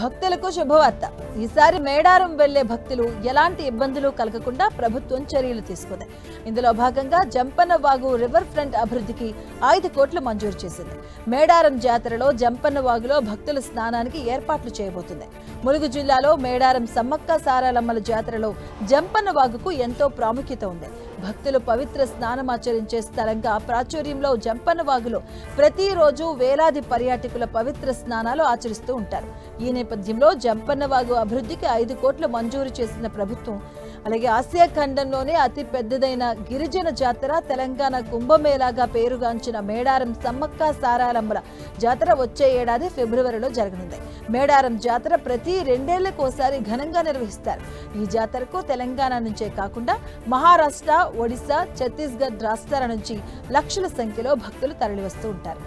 భక్తులకు శుభవార్త. ఈసారి మేడారం వెళ్లే భక్తులు ఎలాంటి ఇబ్బందులు కలగకుండా ప్రభుత్వం చర్యలు తీసుకుంది. ఇందులో భాగంగా జంపన్న వాగు రివర్ ఫ్రంట్ అభివృద్ధికి 5 కోట్లు మంజూరు చేసింది. మేడారం జాతరలో జంపన్న వాగులో భక్తుల స్నానానికి ఏర్పాట్లు చేయబోతుంది. ములుగు జిల్లాలో మేడారం సమ్మక్క సారాలమ్మల జాతరలో జంపన్న వాగుకు ఎంతో ప్రాముఖ్యత ఉంది. భక్తులు పవిత్ర స్నానమాచరించే స్థలంగా ప్రాచుర్యంలో జంపన్న వాగులో ప్రతిరోజు వేలాది పర్యాటకుల పవిత్ర స్నానాలు ఆచరిస్తూ ఉంటారు. ఈ నేపథ్యంలో జంపన్న వాగు అభివృద్ధికి 5 కోట్లు మంజూరు చేసిన ప్రభుత్వం, అలాగే ఆసియా ఖండంలోనే అతి పెద్దదైన గిరిజన జాతర తెలంగాణ కుంభమేళాగా పేరుగాంచిన మేడారం సమ్మక్క సారాలమ్మల జాతర వచ్చే ఏడాది ఫిబ్రవరిలో జరగనుంది. మేడారం జాతర ప్రతి 2 ఏళ్లకోసారి ఘనంగా నిర్వహిస్తారు. ఈ జాతరకు తెలంగాణ నుంచే కాకుండా మహారాష్ట్ర, ఒడిశా, ఛత్తీస్గఢ్ రాష్ట్రాల నుంచి లక్షల సంఖ్యలో భక్తులు తరలివస్తూ ఉంటారు.